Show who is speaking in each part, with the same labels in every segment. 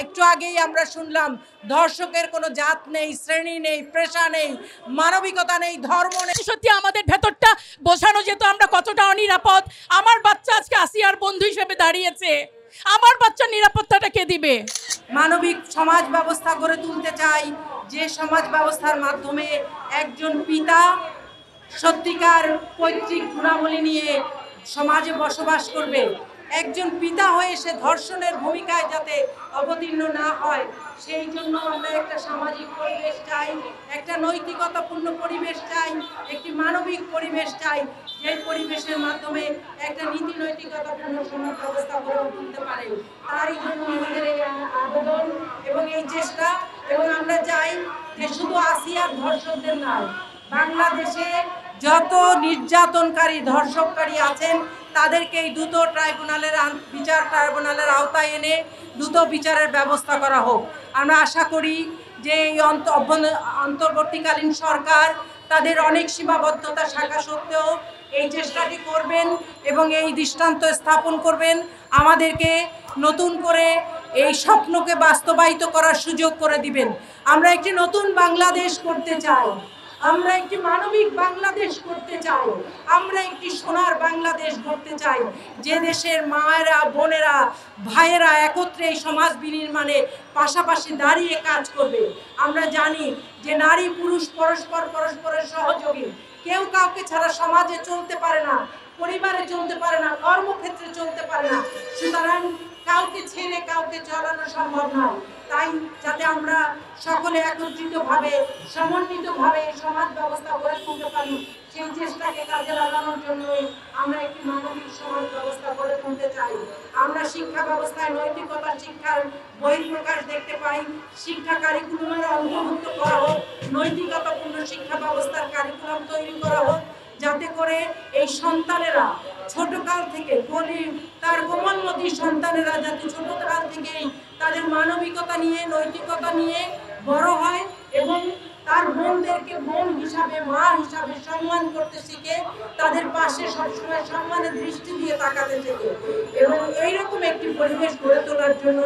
Speaker 1: একটু আগেই আমরা শুনলাম ধর্ষকের কোনো জাত নেই, শ্রেণী নেই, পেশা নেই, মানবিকতা নেই, ধর্ম নেই।
Speaker 2: সত্যি আমাদের ভেতরটা বোঝানো যেত আমরা কতটা অনিরাপদ। আমার বাচ্চা আজকে আসিয়ার বন্ধু হিসেবে দাঁড়িয়েছে, আমার বাচ্চার নিরাপত্তাটা কে দিবে?
Speaker 1: মানবিক সমাজ ব্যবস্থা গড়ে তুলতে চাই, যে সমাজ ব্যবস্থার মাধ্যমে একজন পিতা সত্যিকার পৈতৃক গুণাবলী নিয়ে সমাজে বসবাস করবে। একজন পিতা হয়ে সে ধর্ষণের ভূমিকায় যাতে অবতীর্ণ না হয়, সেই জন্য আমরা একটা সামাজিক পরিবেশ চাই, একটা নৈতিকতাপূর্ণ পরিবেশ চাই, একটি মানবিক পরিবেশ চাই, যে পরিবেশের মাধ্যমে একটা নীতি নৈতিকতাপূর্ণ সমাজ ব্যবস্থা গড়ে তুলতে পারে। তারই জন্য আমাদের এই আবেদন এবং এই চেষ্টা। এবং আমরা চাই যে শুধু আসিয়ার ধর্ষকদের নয়, বাংলাদেশে যত নির্যাতনকারী ধর্ষককারী আছেন তাদেরকে এই দ্রুত বিচার ট্রাইব্যুনালের আওতায় এনে দ্রুত বিচারের ব্যবস্থা করা হোক। আমরা আশা করি যে এই অন্তর্বর্তীকালীন সরকার তাদের অনেক সীমাবদ্ধতা থাকা সত্ত্বেও এই চেষ্টাটি করবেন এবং এই দৃষ্টান্ত স্থাপন করবেন, আমাদেরকে নতুন করে এই স্বপ্নকে বাস্তবায়িত করার সুযোগ করে দিবেন। আমরা একটি নতুন বাংলাদেশ করতে চাই, আমরা একটি মানবিক বাংলাদেশ করতে চাই, আমরা একটি সোনার বাংলাদেশ করতে চাই, যে দেশের মায়েরা, বোনেরা, ভাইয়েরা একত্রে এই সমাজ বিনির্মাণে পাশাপাশি দাঁড়িয়ে কাজ করবে। আমরা জানি যে নারী পুরুষ পরস্পরের সহযোগী, কেউ কাউকে ছাড়া সমাজে চলতে পারে না, পরিবারে চলতে পারে না, কর্মক্ষেত্রে চলতে পারে না। সুতরাং কাউকে ছেড়ে কাউকে চলানো সম্ভব নয়। তাই যাতে আমরা সকলে একত্রিতভাবে সমন্বিতভাবে সমাজ ব্যবস্থা গড়ে তুলতে পারি, সেই চেষ্টাকে কাজে লাগানোর জন্যই আমরা একটি মানবিক সমাজ ব্যবস্থা গড়ে তুলতে চাই। আমরা শিক্ষা ব্যবস্থায় নৈতিকতা শিক্ষার বহিঃপ্রকাশ দেখতে পাই। শিক্ষা কারিকুলামের অন্তর্ভুক্ত করা হোক, নৈতিকতাপূর্ণ শিক্ষা ব্যবস্থার কারিকুলাম তৈরি করা হোক, যাতে করে এই সন্তানেরা ছোটকাল থেকে তার কোমলমতি সন্তানেরা যাতে ছোটকাল থেকেই তাদের মানবিকতা নিয়ে, নৈতিকতা নিয়ে বড় হয় এবং তার বোনদেরকে বোন হিসাবে, মা হিসাবে সম্মান করতে শিখে, তাদের পাশে সবসময় সম্মানের দৃষ্টি দিয়ে তাকাতে শেখে। এবং এইরকম একটি পরিবেশ গড়ে তোলার জন্য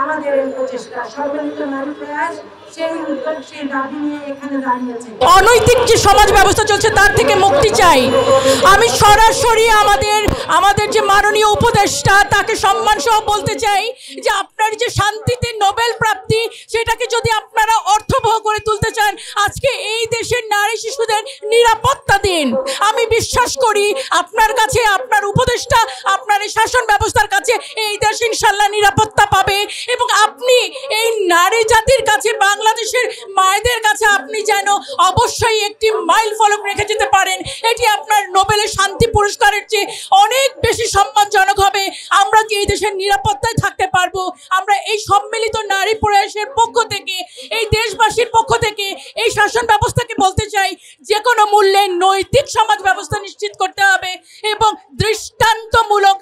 Speaker 1: আমাদের এই প্রচেষ্টা, সম্মিলিত নারী প্রয়াস, সেই উদ্যোগ, সেই দাবি নিয়ে এখানে দাঁড়িয়েছে।
Speaker 2: অনৈতিক যে সমাজ ব্যবস্থা চলছে তার থেকে মুক্তি চাই। আমি সরাসরি আমাদের যে মাননীয় উপদেষ্টা তাকে সম্মান সহ বলতে চাই যে আপনার যে শান্তিতে নোবেল প্রাপ্তি, সেটাকে যদি আপনারা অর্থবহ করে তুলতে চান, আজকে এই দেশের নারী শিশুদের নিরাপত্তা দিন। আমি বিশ্বাস করি আপনার কাছে, আপনার উপদেষ্টা, আপনার এই শাসন ব্যবস্থার কাছে এই দেশ ইনশাল্লাহ নিরাপত্তা পাবে। এবং আপনি এই নারী জাতির কাছে, বাংলাদেশের মায়েদের কাছে আপনি যেন অবশ্যই একটি মাইল ফলক রেখে যেতে পারেন। এটি আপনার নোবেলের শান্তি পুরস্কারের চেয়ে অনেক বেশি সম্মানজনক হবে। আমরা কি এই দেশের নিরাপত্তায় থাকতে পারবো? আমরা এই সম্মিলিত নারী প্রয়াসের পক্ষ থেকে, এই দেশবাসীর পক্ষ থেকে এই শাসন ব্যবস্থাকে বলতে চাই, যে কোনো মূল্যে নৈতিক সমাজ ব্যবস্থা নিশ্চিত করতে হবে এবং দৃষ্টান্তমূলক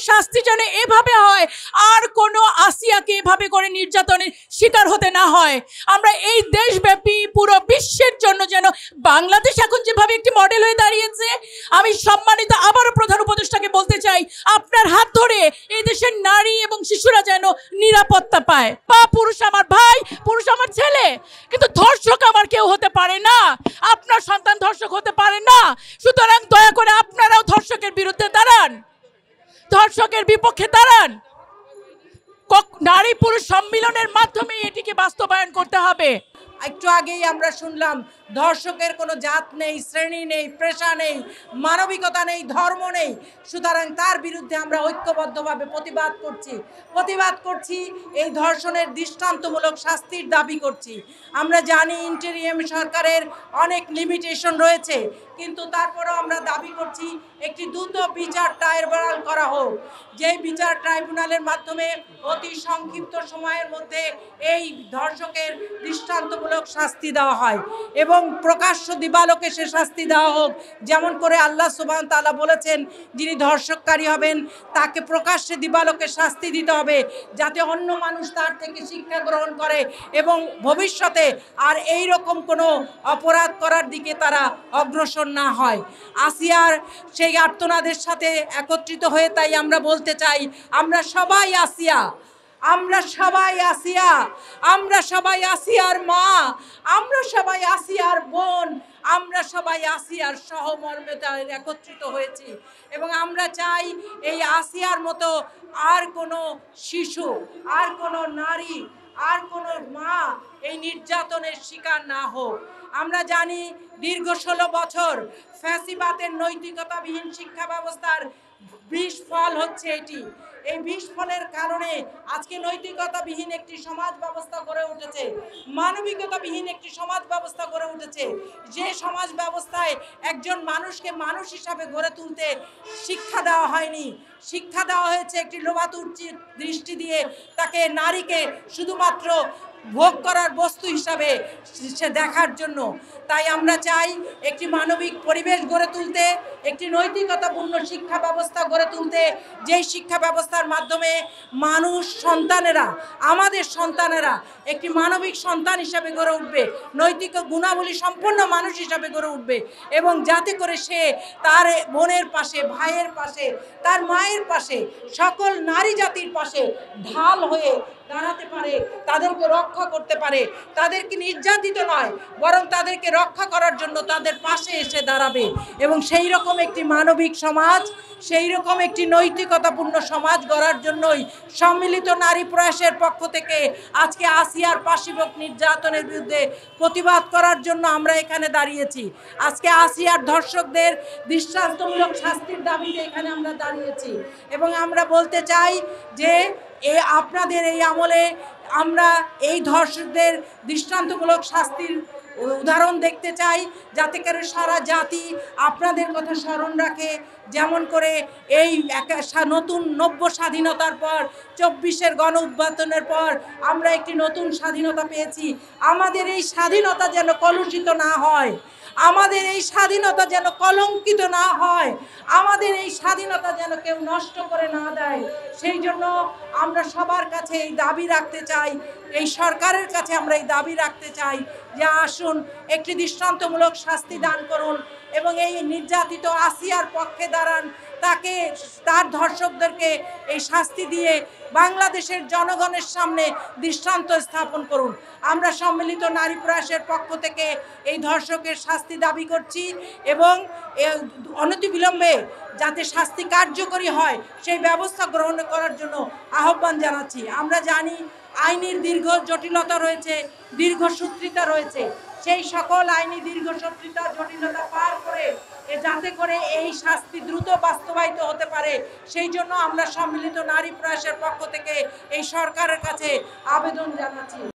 Speaker 2: শাস্তি যেন এভাবে হয় আর কোনো আসিয়াকে এভাবে করে নির্যাতনের শিকার হতে না হয়। আমরা এই দেশব্যাপী পুরো বিশ্বের জন্য যেন বাংলাদেশ এখন যেভাবে একটি মডেল হয়ে দাঁড়িয়েছে, আমি সম্মানিত আবারও প্রধান উপদেষ্টাকে বলতে চাই, আপনার হাত ধরে এই দেশের নারী এবং শিশুরা যেন নিরাপত্তা পায়। বা পুরুষ আমার ভাই, পুরুষ আমার ছেলে, কিন্তু ধর্ষক আমার কেউ হতে পারে না, আপনার সন্তান ধর্ষক হতে পারে না। সুতরাং দয়া করে আপনারাও ধর্ষকের বিরুদ্ধে দাঁড়ান, ধর্ষকের বিপক্ষে দাঁড়ান। নারী পুরুষ সম্মিলনের মাধ্যমে এটিকে বাস্তবায়ন করতে হবে।
Speaker 1: একটু আগেই আমরা শুনলাম ধর্ষকের কোনো জাত নেই, শ্রেণী নেই, পেশা নেই, মানবিকতা নেই, ধর্ম নেই। সুতরাং তার বিরুদ্ধে আমরা ঐক্যবদ্ধভাবে প্রতিবাদ করছি, এই ধর্ষণের দৃষ্টান্তমূলক শাস্তির দাবি করছি। আমরা জানি ইন্টেরিয়াম সরকারের অনেক লিমিটেশন রয়েছে, কিন্তু তারপরেও আমরা দাবি করছি একটি দ্রুত বিচার ট্রাইব্যুনাল করা হোক, যেই বিচার ট্রাইব্যুনালের মাধ্যমে অতি সংক্ষিপ্ত সময়ের মধ্যে এই ধর্ষকের দৃষ্টান্তমূলক শাস্তি দেওয়া হয় এবং প্রকাশ্য দিবালোকে সে শাস্তি দেওয়া হোক। যেমন করে আল্লাহ সুবহানাহু ওয়া তাআলা বলেছেন, যিনি ধর্ষককারী হবেন তাকে প্রকাশ্যে দিবালোকে শাস্তি দিতে হবে, যাতে অন্য মানুষ তার থেকে শিক্ষা গ্রহণ করে এবং ভবিষ্যতে আর এই রকম কোনো অপরাধ করার দিকে তারা অগ্রসর না হয়। আসিয়ার সেই আর্তনাদের সাথে একত্রিত হয়ে তাই আমরা বলতে চাই, আমরা সবাই আসিয়া, আমরা সবাই আসিয়া, আমরা সবাই আসিয়ার মা, আমরা সবাই আসিয়ার বোন, আমরা সবাই আসিয়ার সহমর্মিতায় একত্রিত হয়েছি এবং আমরা চাই এই আসিয়ার মতো আর কোনো শিশু, আর কোনো নারী, আর কোনো মা এই নির্যাতনের শিকার না হোক। আমরা জানি দীর্ঘ 16 বছর ফ্যাসিবাদের নৈতিকতাবিহীন শিক্ষা ব্যবস্থার বিষ ফল হচ্ছে এটি। এই বিষ ফলের কারণে আজকে নৈতিকতাবিহীন একটি সমাজ ব্যবস্থা গড়ে উঠেছে, মানবিকতাবিহীন একটি সমাজ ব্যবস্থা গড়ে উঠেছে, যে সমাজ ব্যবস্থায় একজন মানুষকে মানুষ হিসাবে গড়ে তুলতে শিক্ষা দেওয়া হয়নি। শিক্ষা দেওয়া হয়েছে একটি লোভাতুর দৃষ্টি দিয়ে, তাকে নারীকে শুধুমাত্র ভোগ করার বস্তু হিসাবে সে দেখার জন্য। তাই আমরা চাই একটি মানবিক পরিবেশ গড়ে তুলতে, একটি নৈতিকতাপূর্ণ শিক্ষা ব্যবস্থা গড়ে তুলতে, যেই শিক্ষা ব্যবস্থার মাধ্যমে মানুষ সন্তানেরা, আমাদের সন্তানেরা একটি মানবিক সন্তান হিসাবে গড়ে উঠবে, নৈতিক গুণাবলী সম্পন্ন মানুষ হিসাবে গড়ে উঠবে এবং যাতে করে সে তার বোনের পাশে, ভাইয়ের পাশে, তার মায়ের পাশে, সকল নারী জাতির পাশে ঢাল হয়ে দাঁড়াতে পারে, তাদেরকে রক্ষা করতে পারে, তাদেরকে নির্যাতিত নয় বরং তাদেরকে রক্ষা করার জন্য তাদের পাশে এসে দাঁড়াবে। এবং সেই রকম একটি মানবিক সমাজ, সেই রকম একটি নৈতিকতাপূর্ণ সমাজ গড়ার জন্যই সম্মিলিত নারী প্রয়াসের পক্ষ থেকে আজকে আসিয়ার পাশবিক নির্যাতনের বিরুদ্ধে প্রতিবাদ করার জন্য আমরা এখানে দাঁড়িয়েছি। আজকে আসিয়ার ধর্ষকদের দৃষ্টান্তমূলক শাস্তির দাবিতে এখানে আমরা দাঁড়িয়েছি এবং আমরা বলতে চাই যে আপনাদের এই আমলে আমরা এই ধর্ষকদের দৃষ্টান্তমূলক শাস্তির উদাহরণ দেখতে চাই, যাতে করে সারা জাতি আপনাদের কথা স্মরণ রাখে। যেমন করে এই নতুন নব্য স্বাধীনতার পর 24-এর গণ উত্থানের পর আমরা একটি নতুন স্বাধীনতা পেয়েছি। আমাদের এই স্বাধীনতা যেন কলুষিত না হয়, আমাদের এই স্বাধীনতা যেন কলঙ্কিত না হয়, আমাদের এই স্বাধীনতা যেন কেউ নষ্ট করে না দেয়। সেই জন্য আমরা সবার কাছে এই দাবি রাখতে চাই, এই সরকারের কাছে আমরা এই দাবি রাখতে চাই যে আসুন একটি দৃষ্টান্তমূলক শাস্তি দান করুন এবং এই নির্যাতিত আসিয়ার পক্ষে দাঁড়ান, তাকে, তার ধর্ষকদেরকে এই শাস্তি দিয়ে বাংলাদেশের জনগণের সামনে দৃষ্টান্ত স্থাপন করুন। আমরা সম্মিলিত নারী প্রয়াসের পক্ষ থেকে এই ধর্ষকের শাস্তি দাবি করছি এবং অনতিবিলম্বে যাতে শাস্তি কার্যকরী হয় সেই ব্যবস্থা গ্রহণ করার জন্য আহ্বান জানাচ্ছি। আমরা জানি আইনের দীর্ঘ জটিলতা রয়েছে, দীর্ঘসূত্রিতা রয়েছে, সেই সকল আইনি দীর্ঘসূত্রিতা জটিলতা পার করে যাতে করে এই শাস্তি দ্রুত বাস্তবায়িত হতে পারে, সেই জন্য আমরা সম্মিলিত নারী প্রয়াসের পক্ষ থেকে এই সরকারের কাছে আবেদন জানাচ্ছি।